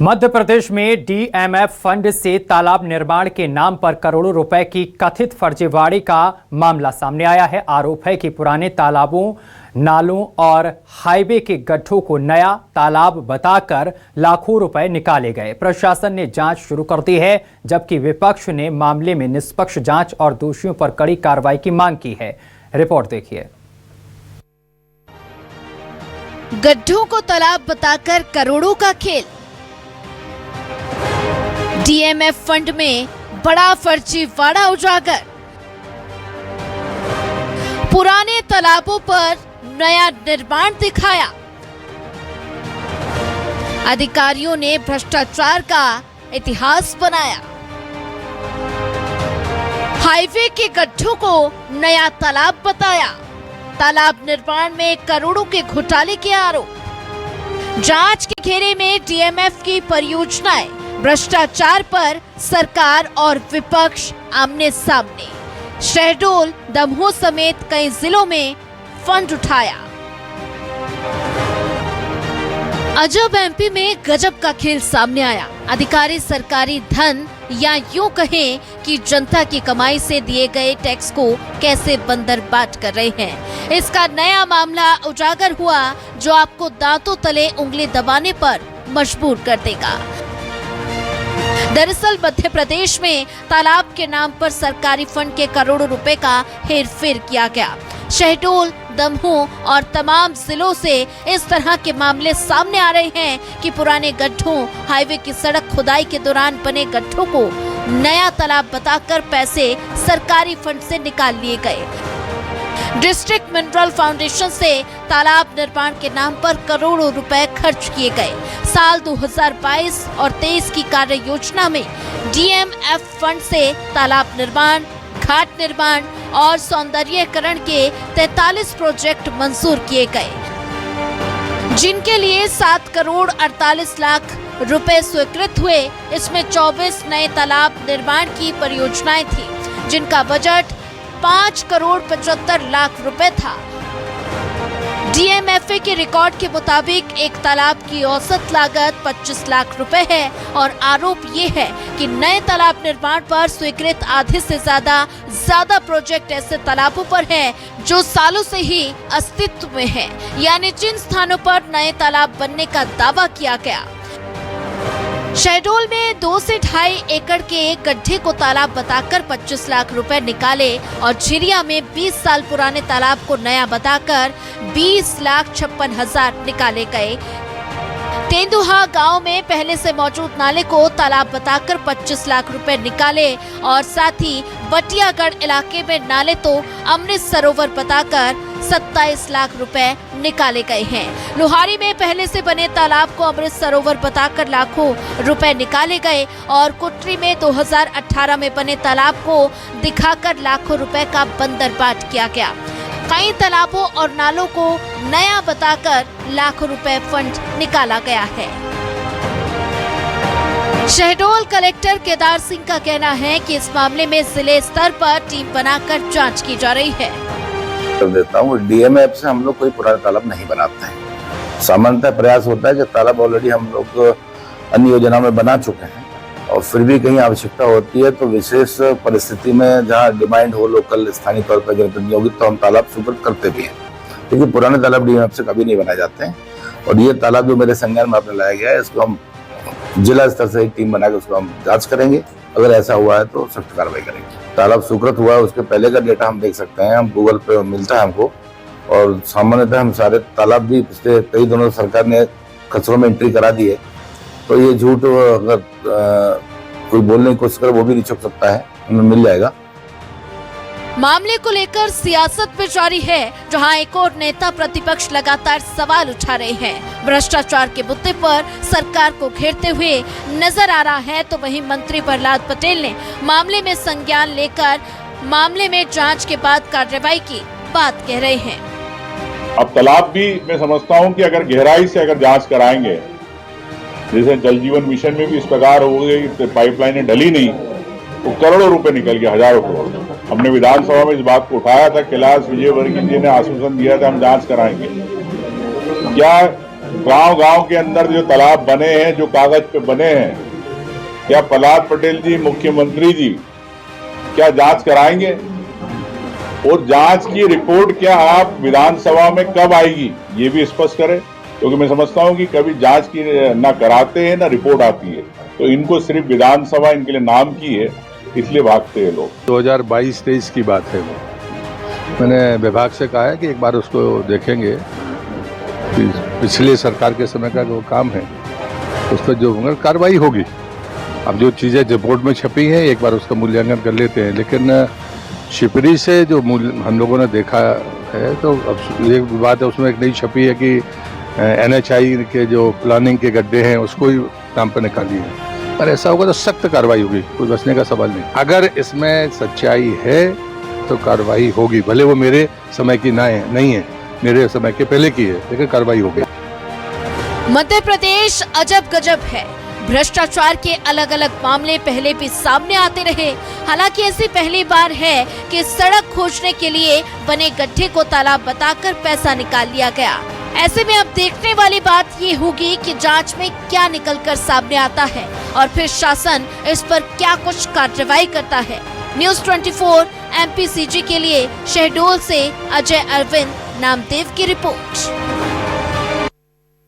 मध्य प्रदेश में DMF fund से तालाब निर्माण के नाम पर करोड़ों रुपए की कथित फर्जीवाड़े का मामला सामने आया है। आरोप है कि पुराने तालाबों, नालों और हाईवे के गड्ढों को नया तालाब बताकर लाखों रुपए निकाले गए। प्रशासन ने जांच शुरू कर दी है, जबकि विपक्ष ने मामले में निष्पक्ष जांच और दोषियों पर कड़ी कार्रवाई की मांग की है। रिपोर्ट देखिए। गड्ढों को तालाब बताकर करोड़ों का खेल। डीएमएफ फंड में बड़ा फर्जीवाड़ा उजागर। पुराने तालाबों पर नया निर्माण दिखाया। अधिकारियों ने भ्रष्टाचार का इतिहास बनाया। हाईवे के गड्ढों को नया तालाब बताया। तालाब निर्माण में करोड़ों के घोटाले के आरोप। जांच के घेरे में डीएमएफ की परियोजनाएं। भ्रष्टाचार पर सरकार और विपक्ष आमने सामने। शहडोल, दमोह समेत कई जिलों में फंड उठाया। अजब एमपी में गजब का खेल सामने आया। अधिकारी सरकारी धन या यूं कहें कि जनता की कमाई से दिए गए टैक्स को कैसे बंदरबाट कर रहे हैं, इसका नया मामला उजागर हुआ, जो आपको दांतों तले उंगली दबाने पर मजबूर कर देगा। दरअसल मध्य प्रदेश में तालाब के नाम पर सरकारी फंड के करोड़ों रुपए का हेरफेर किया गया। शहडोल, दमोह और तमाम जिलों से इस तरह के मामले सामने आ रहे हैं कि पुराने गड्ढों, हाईवे की सड़क खुदाई के दौरान बने गड्ढों को नया तालाब बताकर पैसे सरकारी फंड से निकाल लिए गए। डिस्ट्रिक्ट मिनरल फाउंडेशन से तालाब निर्माण के नाम पर करोड़ों रुपए खर्च किए गए। साल 2022 और 23 की कार्य योजना में डीएमएफ फंड से तालाब निर्माण, घाट निर्माण और सौंदर्यीकरण के 43 प्रोजेक्ट मंजूर किए गए, जिनके लिए 7 करोड़ 48 लाख रुपए स्वीकृत हुए। इसमें 24 नए तालाब निर्माण की परियोजनाएं थी, जिनका बजट 5 करोड़ 75 लाख रुपए था। डीएमएफए के रिकॉर्ड के मुताबिक एक तालाब की औसत लागत 25 लाख रुपए है और आरोप ये है कि नए तालाब निर्माण पर स्वीकृत आधे से ज्यादा प्रोजेक्ट ऐसे तालाबों पर है जो सालों से ही अस्तित्व में है, यानी जिन स्थानों पर नए तालाब बनने का दावा किया गया। शहडोल में 2 से 2.5 एकड़ के एक गड्ढे को तालाब बताकर 25 लाख रुपए निकाले और झिरिया में 20 साल पुराने तालाब को नया बताकर 20,56,000 निकाले गए। तेंदुहा गांव में पहले से मौजूद नाले को तालाब बताकर 25 लाख रुपए निकाले और साथ ही बटियागढ़ इलाके में नाले तो अमृत सरोवर बताकर 27 लाख रुपए निकाले गए हैं। लोहारी में पहले से बने तालाब को अमृत सरोवर बताकर लाखों रुपए निकाले गए और कुटरी में 2018 में बने तालाब को दिखाकर लाखों रुपए का बंदरबाट किया गया। कई तालाबों और नालों को नया बताकर लाखों रुपए फंड निकाला गया है। शहडोल कलेक्टर केदार सिंह का कहना है कि इस मामले में जिले स्तर पर टीम बनाकर जांच की जा रही है। देता हूँ, डीएमएफ से हम लोग कोई पुराना तालाब नहीं बनाते हैं। सामान्यतः प्रयास होता है कि तालाब ऑलरेडी हम लोग अन्य योजनाओं में बना चुके हैं और फिर भी कहीं आवश्यकता होती है तो विशेष परिस्थिति में जहाँ डिमांड हो लोकल स्थानीय तौर पर जनप्रतिनिधियों तो हम तालाब सुपुर्द करते भी हैं, लेकिन पुराने तालाब डीएमएफ से कभी नहीं बनाए जाते हैं। और ये तालाब जो मेरे संज्ञान में आपने लाया गया है, इसको हम जिला स्तर से एक टीम बनाकर उसको हम जांच करेंगे। अगर ऐसा हुआ है तो सख्त कार्रवाई करेंगे। तालाब स्वीकृत हुआ है उसके पहले का डेटा हम देख सकते हैं, हम गूगल पे मिलता है हमको। और सामान्यतः हम सारे तालाब भी पिछले कई दिनों सरकार ने खसरों में एंट्री करा दी है, तो ये झूठ अगर कोई बोलने की कोशिश करे वो भी नहीं छुप सकता है, हमें मिल जाएगा। मामले को लेकर सियासत में जारी है, जहां एक और नेता प्रतिपक्ष लगातार सवाल उठा रहे हैं। भ्रष्टाचार के मुद्दे पर सरकार को घेरते हुए नजर आ रहा है, तो वहीं मंत्री प्रहलाद पटेल ने मामले में संज्ञान लेकर मामले में जांच के बाद कार्रवाई की बात कह रहे हैं। अब तालाब भी मैं समझता हूं कि अगर गहराई से अगर जांच कराएंगे, जैसे जल जीवन मिशन में भी इस प्रकार हो गई कि पाइपलाइनें डली नहीं, तो करोड़ों रुपए निकल गए, हजारों करोड़। हमने विधानसभा में इस बात को उठाया था, कैलाश विजयवर्गीय जी ने आश्वासन दिया था हम जांच कराएंगे। क्या गांव गांव के अंदर जो तालाब बने हैं, जो कागज पे बने हैं, क्या प्रहलाद पटेल जी, मुख्यमंत्री जी क्या जांच कराएंगे? और जांच की रिपोर्ट क्या आप विधानसभा में कब आएगी, ये भी स्पष्ट करें, क्योंकि मैं समझता हूं कि कभी जांच की ना कराते हैं ना रिपोर्ट आती है, तो इनको सिर्फ विधानसभा इनके लिए नाम की है, इसलिए भागते हैं लोग। 2022-23 की बात है वो। मैंने विभाग से कहा है कि एक बार उसको देखेंगे कि पिछले सरकार के समय का जो काम है उस पर जो कार्रवाई होगी। अब जो चीज़ें रिपोर्ट में छपी हैं एक बार उसका मूल्यांकन कर लेते हैं, लेकिन शिपरी से जो हम लोगों ने देखा है तो अब एक बात है उसमें एक नई छपी है कि NHI के जो प्लानिंग के गड्ढे हैं उसको ही नाम पर निकाली है। पर ऐसा होगा तो सख्त कार्रवाई होगी, कोई बचने का सवाल नहीं। अगर इसमें सच्चाई है तो कार्रवाई होगी, भले वो मेरे समय की नहीं है, मेरे समय के पहले की है, लेकिन कार्रवाई होगी। मध्य प्रदेश अजब गजब है। भ्रष्टाचार के अलग अलग मामले पहले भी सामने आते रहे। हालांकि ऐसी पहली बार है कि सड़क खोजने के लिए बने गड्ढे को तालाब बताकर पैसा निकाल लिया गया। ऐसे में अब देखने वाली बात ये होगी कि जांच में क्या निकलकर सामने आता है और फिर शासन इस पर क्या कुछ कार्रवाई करता है। न्यूज़ 24 MPCG के लिए शहडोल से अजय अरविंद नामदेव की रिपोर्ट।